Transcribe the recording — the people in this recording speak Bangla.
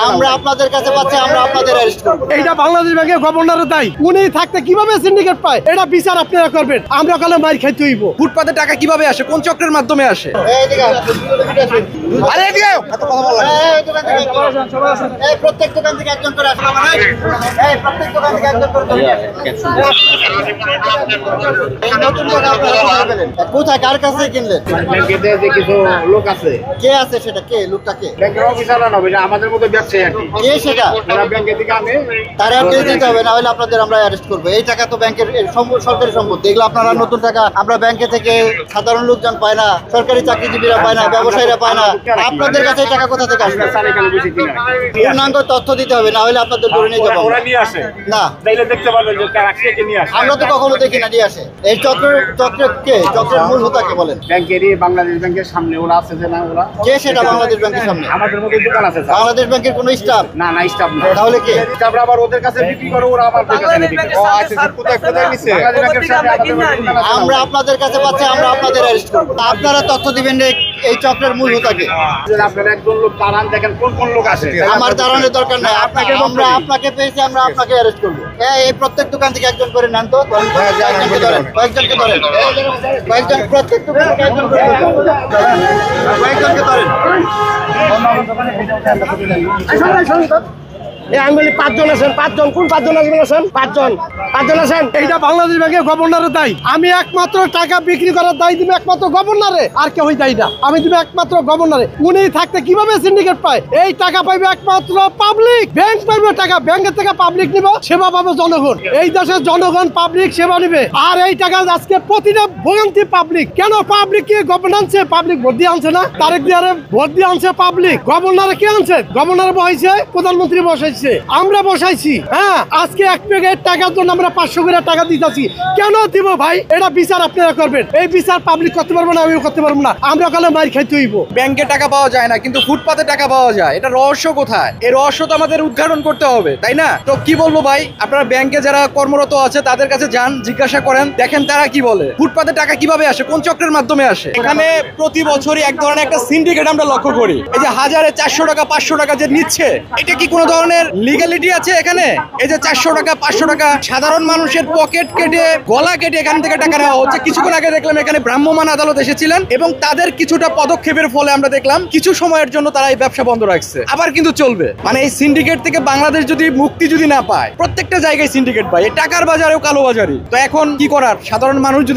আমরা আপনাদের কাছে পাচ্ছি, আমরা আপনাদের অ্যারেস্ট করব। এইটা বাংলাদেশ ব্যাংকের গভর্নরের দায়। উনি থাকতে কিভাবে সিন্ডিকেট পায় এটা বিচার আপনারা করবেন। আমরা কালে মার খাইতে হইব। ফুটপাতে টাকা কিভাবে আসে, কোন চক্রের মাধ্যমে আসে? আরে এদিকে এত কথা বললাম। এই প্রত্যেক দোকান থেকে একজন করে আসলাম। এই প্রত্যেক দোকান থেকে একজন করে এই নতুন টাকা আপনারা কোথায় পেলেন? কোথায়, কার কাছে কিনলেন? ব্যাংকেতে যে কিছু লোক আছে, কে আছে সেটা? কে লোকটা? কে ব্যাংকের অফিসাররা নবে, আমাদের মতো ব্যবসায়ী আর কি। কে সেটা? ওরা ব্যাংকের দিকে আনে, তার অ্যাড্রেস দিতে হবে, না হলে আপনাদের আমরা অ্যারেস্ট করবো। এই টাকা তো ব্যাংকের সরকারি সম্পত্তি। এগুলো আপনারা নতুন টাকা আমরা ব্যাংকে থেকে সাধারণ লোকজন পায় না, সরকারি চাকরিজীবীরা পায় না, ব্যবসায়ীরা পায় না। আপনাদের কাছে এই টাকা কোথা থেকে আসবে? স্যার এখানে বেশি কিনা পূর্ণাঙ্গ তথ্য দিতে হবে, না হলে আপনাদের ধরে নিয়ে যাবো। ওরা নিয়ে আসে, না, তাইলে দেখতে পারবেন যে কার আসে কে নিয়ে আসে। আমরা তো কখনো দেখি না নিয়ে আসে। এই চক্রের কে? চক্রের মূল হোতাকে বলেন। ব্যাংকেরই বাংলাদেশ ব্যাংকের সামনে ওরা আছে যে না, ওরা কে সেটা বাংলাদেশ ব্যাংকের সামনে? আমাদের মতো দোকান আছে স্যার। বাংলাদেশ ব্যাংকের কোনো স্টাফ? না না, স্টাফ না। তাহলে কে? স্টাফরা আবার ওদের কাছে বিক্রি করে, ওরা আমাদের কাছে বিক্রি করে। ও আচ্ছা, কোথায় নিছে? বাংলাদেশ ব্যাংকের সামনে আমাদের মতো দোকান আছে। আমরা আপনাদের কাছে পাচ্ছি, আমরা আপনাদের অ্যারেস্ট করবো। তা আপনারা তথ্য দিবেন যে এই চক্রের মূল হোতাকে। আপনারা একজন লোক দাঁড়ান, দেখেন কোন কোন লোক আছে। আমার দাঁড়ানোর দরকার নাই, আমরা আপনাকে পেয়েছি, আমরা আপনাকে অ্যারেস্ট করবো। এই প্রত্যেক দোকান থেকে একজন করে নেন তো। কয়েকজনকে ধরেন, কয়েকজনকে ধরেন, কয়েকজন প্রত্যেক দোকান থেকে একজন করে নেন। কয়েকজনকে ধরেন। এই আঙ্গুলি পাঁচজন আছেন, পাঁচজন। কোন পাঁচজন আছেন? পাঁচজন আছেন। এইটা বাংলাদেশ ব্যাংকের গভর্নরের দায়। আমি একমাত্র টাকা বিক্রি করার দায় দিব একমাত্র গভর্নরে, আর কেউ দায়ী না। আমি দিব একমাত্র গভর্নরে। উনি থাকতে কিভাবে সিন্ডিকেট পায়? এই টাকা পাইবে একমাত্র পাবলিক। ব্যাংক পাইবে টাকা, ব্যাংকের থেকে পাবলিক নিব, সেবা পাবে জনগণ। এই দেশের জনগণ পাবলিক সেবা নিবে। আর এই টাকা আজকে প্রতিটা ভোগান্তি পাবলিক। কেন পাবলিক? কি গভর্নন্সে পাবলিক ভোট দিয়ে আনছে না? তারেক দিয়ারে ভোট দিয়ে আনছে পাবলিক। গভর্নরে কে আনছে? গভর্নর বসাইছে, প্রধানমন্ত্রী বসাইছে, আমরা বসাইছি। হ্যাঁ, আজকে এক প্যাকেট টাকার জন্য আমরা 500 করে টাকা দিতেছি। কেন দিব ভাই? এটা বিচার আপনারা করবেন। এই বিচার পাবলিক করতে পারবো না, আমিও করতে পারবো না। আমরা কালে মার খাইতে হইব। ব্যাংকে টাকা পাওয়া যায় না, কিন্তু ফুটপাতে টাকা পাওয়া যায়। এটা রহস্য কোথায়? এই রহস্য তো আমাদের উদ্ঘাটন করতে হবে, তাই না? তো কি বলবো ভাই, আপনারা ব্যাংকে যারা কর্মরত আছে তাদের কাছে যান, জিজ্ঞাসা করেন, দেখেন তারা কি বলে। ফুটপাতে টাকা কিভাবে আসে, কোন চক্রের মাধ্যমে আসে? এখানে প্রতি বছরই এক ধরনের একটা সিন্ডিকেট আমরা লক্ষ্য করি। এই যে হাজারে 400 টাকা 500 টাকা যে নিচ্ছে, এটা কি কোনো ধরনের লিগ্যালিটি আছে এখানে? এই যে 400 টাকা 500 টাকা সাধারণ মানুষের পকেট কেটে, গলা কেটে এখান থেকে টাকা নেওয়া হচ্ছে। কিছুক্ষণ আগে দেখলাম এখানে ভ্রাম্যমাণ আদালত এসেছিলেন এবং তাদের কিছুটা পদক্ষেপের ফলে আমরা দেখলাম কিছু সময়ের জন্য তারা এই ব্যবসা বন্ধ রাখছে, আবার কিন্তু চলবে। মানে এই সিন্ডিকেট থেকে বাংলাদেশ যদি মুক্তি যদি না পায়, প্রত্যেকটা জায়গায় সিন্ডিকেট পায়, এই টাকার বাজারেও কালো বাজারি। তো এখন কি করার? সাধারণ মানুষ যদি